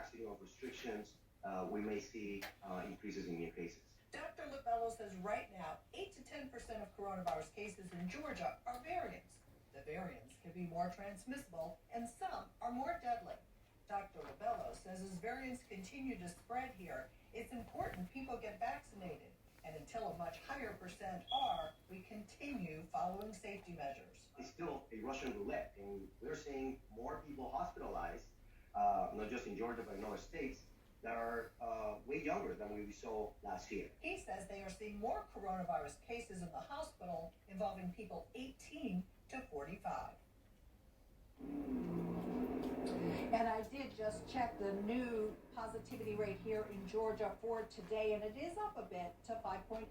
relaxing of restrictions, we may see increases in new cases. Dr. Lobello says right now, 8 to 10% of coronavirus cases in Georgia are variants. The variants can be more transmissible, and some are more deadly. Dr. Lobello says as variants continue to spread here, it's important people get vaccinated. And until a much higher percent are, we continue following safety measures. It's still a Russian roulette, and we're seeing more people hospitalized, not just in Georgia, but in other states, that are way younger than we saw last year. He says they are seeing more coronavirus cases in the hospital involving people 18 to 45. And I did just check the new positivity rate here in Georgia for today, and it is up a bit to 5.8%.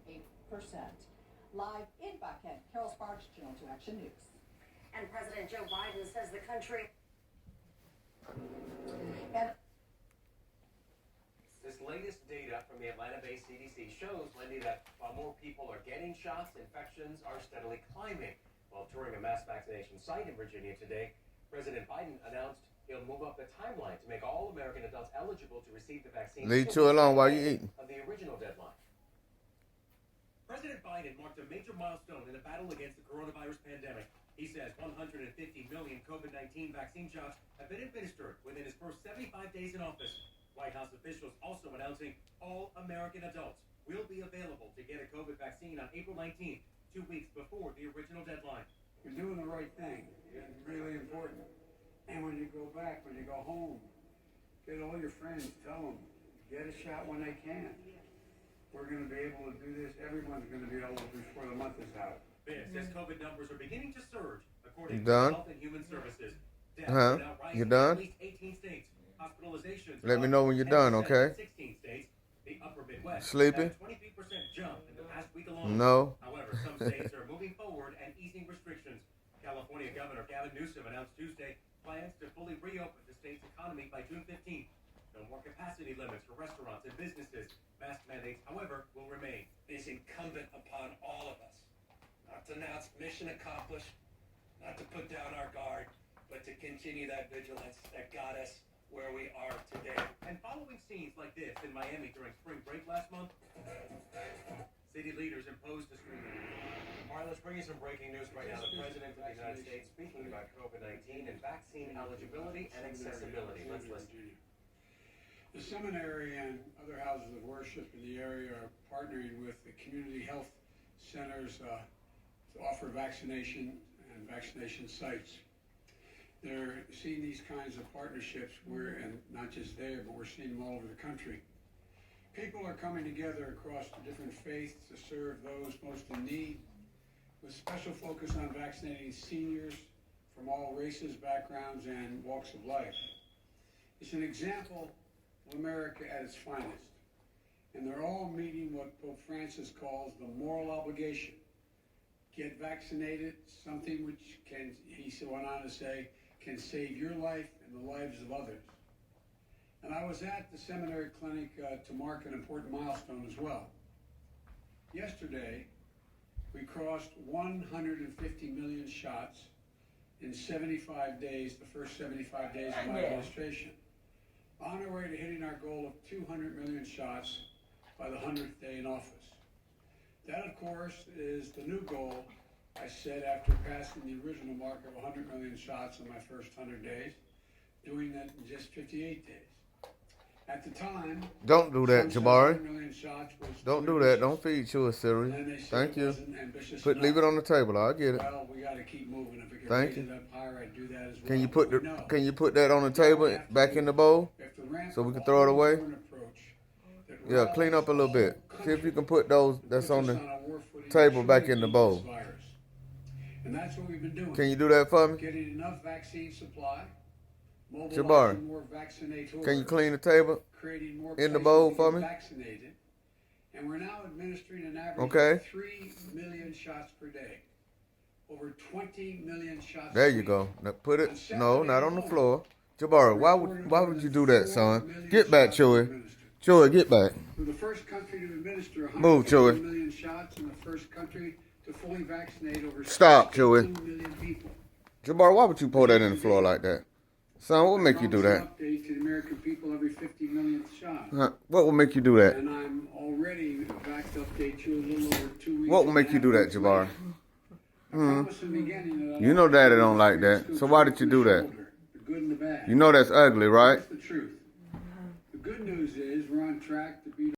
Live in Buckhead, Carol Sparks, Channel 2 Action News. And President Joe Biden says the country... And this latest data from the Atlanta-based CDC shows, Wendy, that while more people are getting shots, infections are steadily climbing. While touring a mass vaccination site in Virginia today, President Biden announced he'll move up the timeline to make all American adults eligible to receive the vaccine. Leave you alone while you're eating. Of the original deadline. President Biden marked a major milestone in the battle against the coronavirus pandemic. He says 150 million COVID-19 vaccine shots have been administered within his first 75 days in office. White House officials also announcing all American adults will be available to get a COVID vaccine on April 19th, 2 weeks before the original deadline. You're doing the right thing. It's really important. And when you go back, when you go home, get all your friends, tell them, get a shot when they can. We're going to be able to do this. Everyone's going to be able to before the month is out. This as COVID numbers are beginning to surge, according to done? Health and Human Services. Deaths are now rising You done? in at least 18 states. Hospitalizations Let me know when you're done, okay? 16 states. The upper Midwest Sleepy? had a 23% jump in the past week alone. No. However, some states are moving forward and easing restrictions. California Governor Gavin Newsom announced Tuesday plans to fully reopen the state's economy by June 15th. No more capacity limits for restaurants and businesses. Mask mandates, however, will remain. It's incumbent upon all of us not to announce mission accomplished, not to put down our guard, but to continue that vigilance that got us where we are today. And following scenes like this in Miami during spring break last month, city leaders imposed a screening. All right, let's bring you some breaking news right now. The President of the United States speaking about COVID-19 and vaccine eligibility and accessibility. Let's listen. The seminary and other houses of worship in the area are partnering with the community health centers to offer vaccination and vaccination sites. They're seeing these kinds of partnerships and not just there, but we're seeing them all over the country. People are coming together across the different faiths to serve those most in need, with special focus on vaccinating seniors from all races, backgrounds, and walks of life. It's an example of America at its finest, and they're all meeting what Pope Francis calls the moral obligation. Get vaccinated, something which can, he went on to say, can save your life and the lives of others. And I was at the seminary clinic to mark an important milestone as well. Yesterday, we crossed 150 million shots in 75 days, the first 75 days of my administration. On our way to hitting our goal of 200 million shots by the 100th day in office. That, of course, is the new goal I set after passing the original mark of 100 million shots in my first 100 days, doing that in just 58 days. At the time, don't do that, Jabari. Don't do that. ambitious. Don't feed you a cereal. And they said Thank it you. wasn't ambitious Leave enough. it on the table. I'll get it. Well, we got to keep moving. If we can Thank raise you. it up higher, I'd do that as well. Can you put But we know Can you put that on the table back in the bowl? we have to ramp so we up can throw it our away? different approach that Yeah, clean up a little bit. See if you can put those that's puts on us the a war footing table to back truly in the beat bowl. this virus. And that's what we've been doing. Can you do that for me? Getting enough vaccine supply, Jabari, mobilizing more vaccinators, can you clean the table creating more in the places bowl to for get me? vaccinated. And we're now administering an average Okay. of 3 million shots per day. Over 20 million shots There a you week. go. Now put On it. Saturday No, not on the alone, floor. Jabari, why would you do that, son? Get back, Chewy. Chewy, get back. We're the first country to administer Move, 150 Chewy. million shots and the first country to fully vaccinate over Stop, 16 Chewy. million people. Jabari, why would you pour that in the floor like that? Son, what make you do that? Update to the American people every 50 millionth shot. What will make you do that? And I'm already back to update you a little over 2 weeks. What will make you do that, Jabari? I promised in the beginning that You know Daddy don't like that. So why did you do that? The good and the bad. You know that's ugly, right? That's the truth. The good news is we're on track to beat